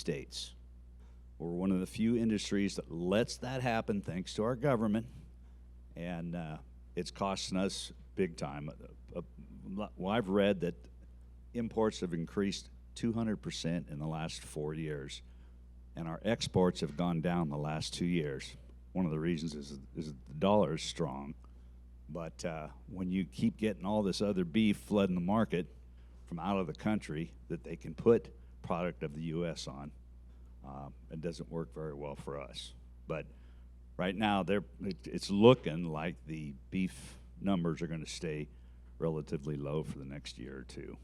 States. We're one of the few industries that lets that happen thanks to our government, and it's costing us big time. Well, I've read that imports have increased 200% in the last 4 years, and our exports have gone down the last 2 years. One of the reasons is the dollar is strong, but when you keep getting all this other beef flooding the market from out of the country that they can put product of the U.S. on, it doesn't work very well for us. But right now, it's looking like the beef numbers are going to stay relatively low for the next year or two.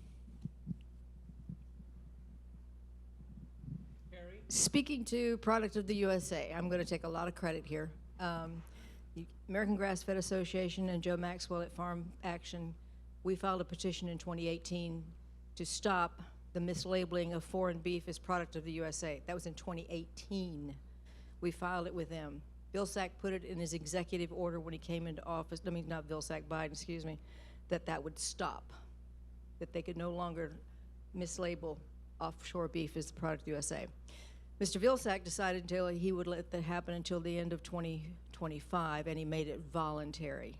Speaking to product of the USA, I'm going to take a lot of credit here. The American Grass-Fed Association and Joe Maxwell at Farm Action, we filed a petition in 2018 to stop the mislabeling of foreign beef as product of the USA. That was in 2018. We filed it with them. Vilsack put it in his executive order when he came into office. I mean, not Vilsack, Biden, excuse me, that would stop, that they could no longer mislabel offshore beef as the product of the USA. Mr. Vilsack decided until he would let that happen until the end of 2025, and he made it voluntary.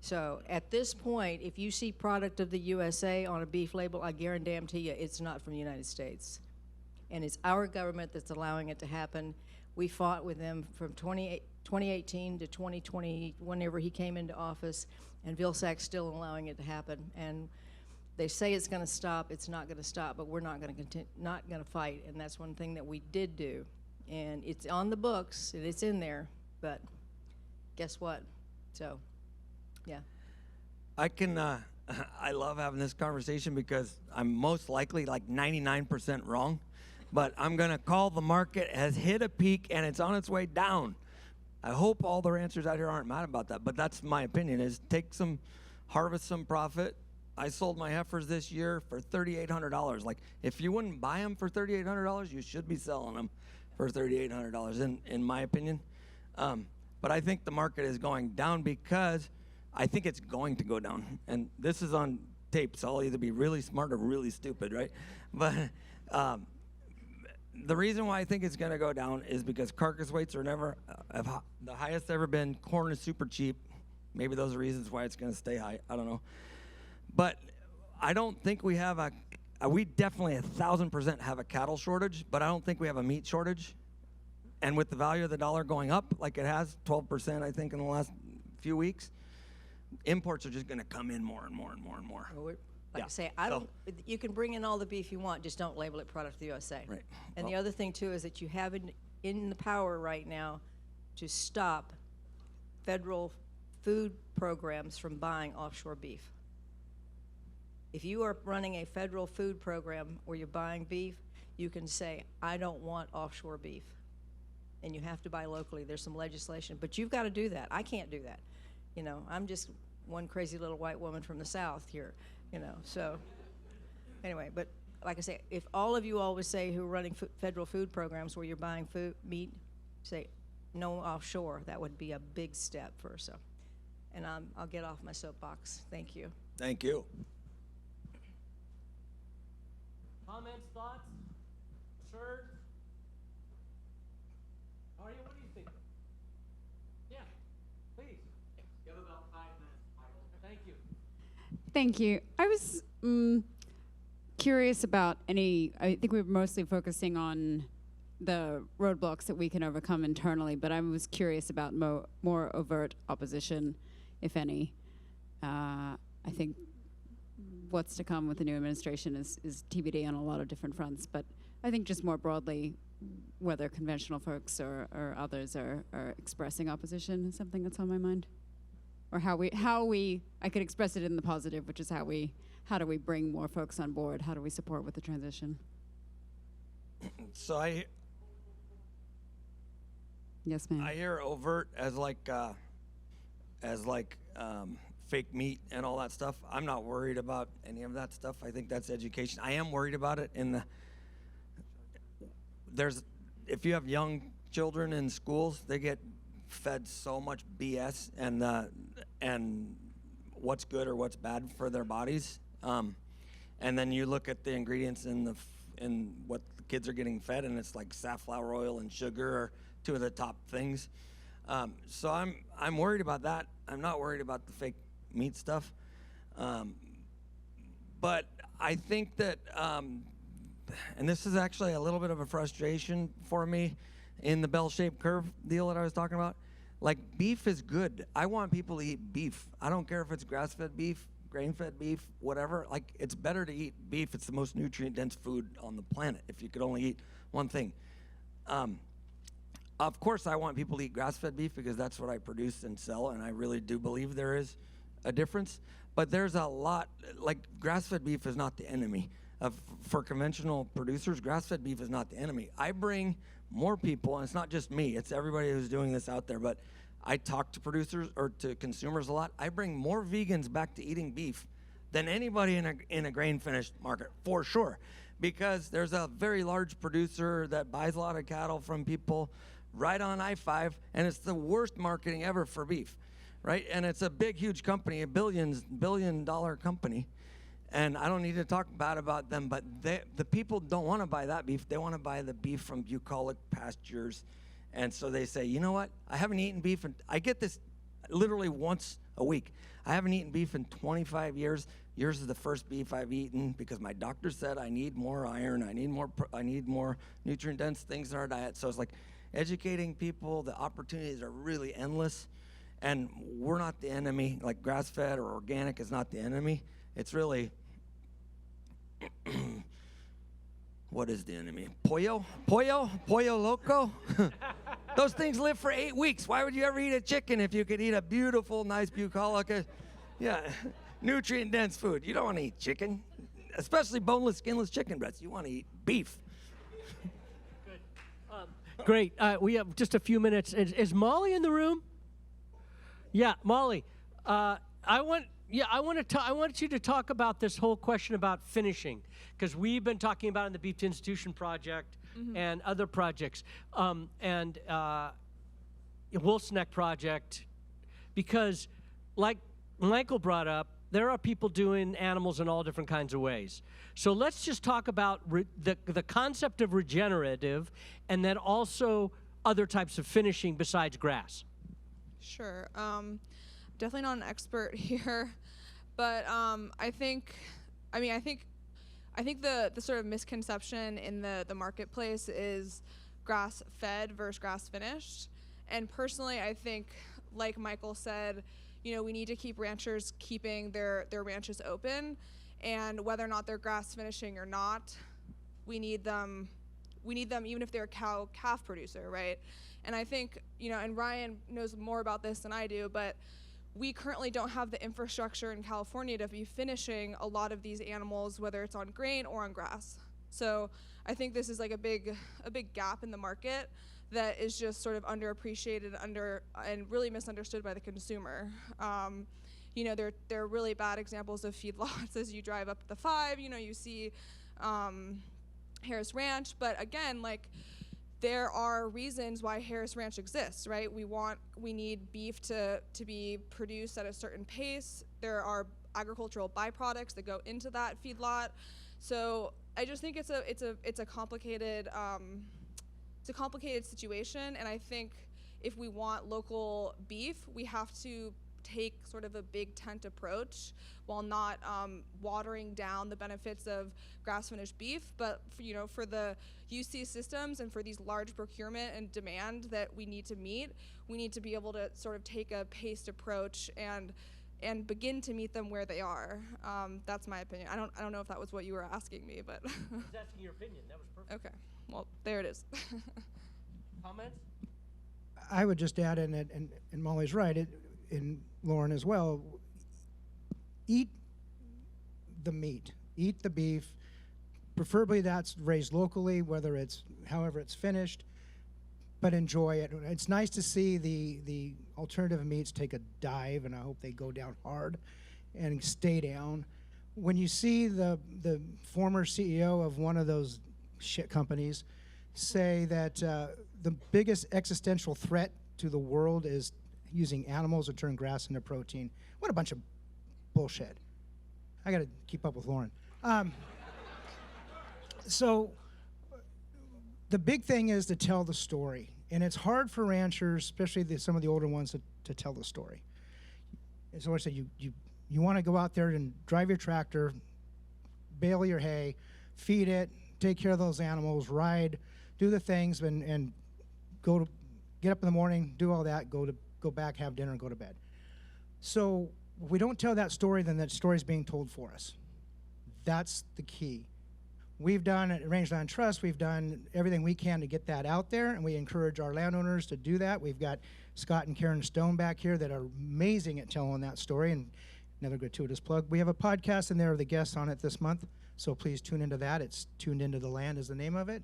So at this point, if you see product of the USA on a beef label, I guarantee you it's not from the United States. And it's our government that's allowing it to happen. We fought with them from 2018 to 2020, whenever he came into office, and Vilsack's still allowing it to happen. And they say it's going to stop. It's not going to stop, but we're not going to fight. And that's one thing that we did do. And it's on the books, and it's in there, but guess what? So, yeah. I love having this conversation because I'm most likely like 99% wrong, but I'm going to call the market has hit a peak and it's on its way down. I hope all the ranchers out here aren't mad about that, but that's my opinion, is harvest some profit. I sold my heifers this year for $3,800. Like, if you wouldn't buy them for $3,800, you should be selling them for $3,800, in my opinion. But I think the market is going down because I think it's going to go down. And this is on tape, so I'll either be really smart or really stupid, right? But the reason why I think it's going to go down is because carcass weights are never the highest ever been. Corn is super cheap. Maybe those are reasons why it's going to stay high. I don't know. But I don't think we have we definitely 1,000% have a cattle shortage, but I don't think we have a meat shortage. And with the value of the dollar going up like it has, 12%, I think, in the last few weeks, imports are just going to come in more and more and more and more. Well, I say, you can bring in all the beef you want, just don't label it product of the USA. Right. And the other thing, too, is that you have in the power right now to stop federal food programs from buying offshore beef. If you are running a federal food program where you're buying beef, you can say, I don't want offshore beef. And you have to buy locally. There's some legislation, but you've got to do that. I can't do that. You know, I'm just one crazy little white woman from the South here, you know, so anyway, but like I say, if all of you always say who are running federal food programs where you're buying meat, say no offshore, that would be a big step for so. And I'll get off my soapbox. Thank you. Thank you. Comments, thoughts? Sure. What do you think? Yeah, please. You have about 5 minutes, Michael. Thank you. Thank you. I was curious about I think we were mostly focusing on the roadblocks that we can overcome internally, but I was curious about more overt opposition, if any. I think what's to come with the new administration is TBD on a lot of different fronts, but I think just more broadly, whether conventional folks or others are expressing opposition is something that's on my mind. Or how we I could express it in the positive, which is how do we bring more folks on board? How do we support with the transition? So Yes, ma'am. I hear overt as fake meat and all that stuff. I'm not worried about any of that stuff. I think that's education. I am worried about it if you have young children in schools, they get fed so much BS and what's good or what's bad for their bodies. And then you look at the ingredients in in what the kids are getting fed, and it's like safflower oil and sugar are two of the top things. So I'm worried about that. I'm not worried about the fake meat stuff. But I think that, and this is actually a little bit of a frustration for me in the bell-shaped curve deal that I was talking about. Like, beef is good. I want people to eat beef. I don't care if it's grass-fed beef, grain-fed beef, whatever. Like, it's better to eat beef. It's the most nutrient-dense food on the planet if you could only eat one thing. Of course, I want people to eat grass-fed beef because that's what I produce and sell, and I really do believe there is a difference. But there's a lot, like, grass-fed beef is not the enemy. For conventional producers, grass-fed beef is not the enemy. I bring more people, and it's not just me, it's everybody who's doing this out there, but I talk to producers or to consumers a lot. I bring more vegans back to eating beef than anybody in a grain-finished market, for sure. Because there's a very large producer that buys a lot of cattle from people right on I-5, and it's the worst marketing ever for beef, right? And it's a big, huge company, a billion-dollar company. And I don't need to talk bad about them, but the people don't want to buy that beef. They want to buy the beef from bucolic pastures. And so they say, you know what? I haven't eaten beef, and I get this literally once a week. I haven't eaten beef in 25 years. Yours is the first beef I've eaten because my doctor said I need more iron. I need more nutrient-dense things in our diet. So it's like educating people. The opportunities are really endless, and we're not the enemy. Like, grass-fed or organic is not the enemy. It's really, what is the enemy? Pollo loco? Those things live for 8 weeks. Why would you ever eat a chicken if you could eat a beautiful, nice bucolic, nutrient-dense food? You don't want to eat chicken, especially boneless, skinless chicken breasts. You want to eat beef. Good. Great. We have just a few minutes. Is Molly in the room? Yeah, Molly. I want you to talk about this whole question about finishing, because we've been talking about it in the Beef to Institution project and other projects, and Wolf's Neck project, because like Michael brought up, there are people doing animals in all different kinds of ways. So let's just talk about the concept of regenerative, and then also other types of finishing besides grass. Sure. Definitely not an expert here, but I think the sort of misconception in the marketplace is grass-fed versus grass-finished. And personally, I think, like Michael said, we need to keep ranchers keeping their ranches open, and whether or not they're grass finishing or not, we need them even if they're a calf producer, right? And I think, and Ryan knows more about this than I do, but we currently don't have the infrastructure in California to be finishing a lot of these animals, whether it's on grain or on grass. So I think this is like a big gap in the market that is just sort of underappreciated and really misunderstood by the consumer. There are really bad examples of feedlots as you drive up the 5. You see Harris Ranch, but again, like, there are reasons why Harris Ranch exists, right? We need beef to be produced at a certain pace. There are agricultural byproducts that go into that feedlot. So I just think it's a complicated situation, and I think if we want local beef, we have to take sort of a big tent approach while not watering down the benefits of grass-finished beef. But for the UC systems and for these large procurement and demand that we need to meet, we need to be able to sort of take a paced approach and begin to meet them where they are. That's my opinion. I don't know if that was what you were asking me, but I was asking your opinion. That was perfect. okay. Well, there it is. Comments? I would just add, and Molly's right, and Loren as well, eat the meat, eat the beef, preferably that's raised locally, however it's finished, but enjoy it. It's nice to see the alternative meats take a dive, and I hope they go down hard and stay down. When you see the former CEO of one of those shit companies say that the biggest existential threat to the world is using animals to turn grass into protein, what a bunch of bullshit. I got to keep up with Loren. So the big thing is to tell the story. And it's hard for ranchers, especially some of the older ones, to tell the story. And so I said, you want to go out there and drive your tractor, bale your hay, feed it, take care of those animals, ride, do the things, and get up in the morning, do all that, go back, have dinner, and go to bed. So if we don't tell that story, then that story is being told for us. That's the key. We've done at Rangeland Trust, we've done everything we can to get that out there, and we encourage our landowners to do that. We've got Scott and Karen Stone back here that are amazing at telling that story, and another gratuitous plug. We have a podcast, and there are the guests on it this month, so please tune into that. It's Tuned Into the Land is the name of it.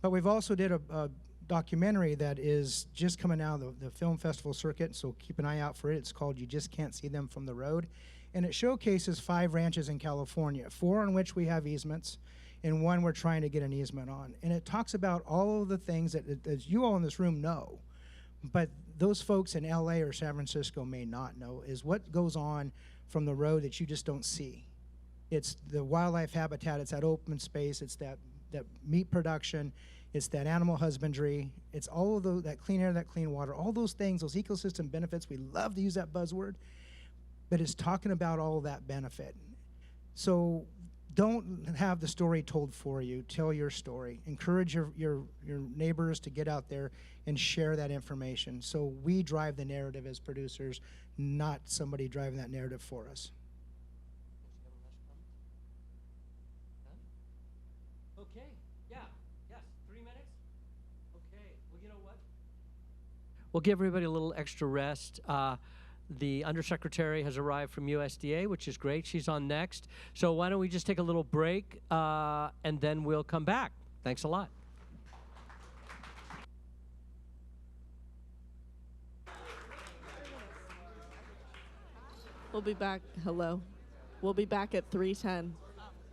But we've also did a documentary that is just coming out of the film festival circuit, so keep an eye out for it. It's called You Just Can't See Them from the Road, and it showcases 5 ranches in California, 4 on which we have easements, and 1 we're trying to get an easement on. And it talks about all of the things that you all in this room know, but those folks in LA or San Francisco may not know, is what goes on from the road that you just don't see. It's the wildlife habitat, it's that open space, it's that meat production, it's that animal husbandry, it's all of that clean air, that clean water, all those things, those ecosystem benefits. We love to use that buzzword, but it's talking about all of that benefit. So don't have the story told for you. Tell your story. Encourage your neighbors to get out there and share that information. So we drive the narrative as producers, not somebody driving that narrative for us. Okay, yeah, yes, 3 minutes? Okay, well, you know what? We'll give everybody a little extra rest. The undersecretary has arrived from USDA, which is great. She's on next. So why don't we just take a little break, and then we'll come back. Thanks a lot. We'll be back. Hello. We'll be back at 3:10.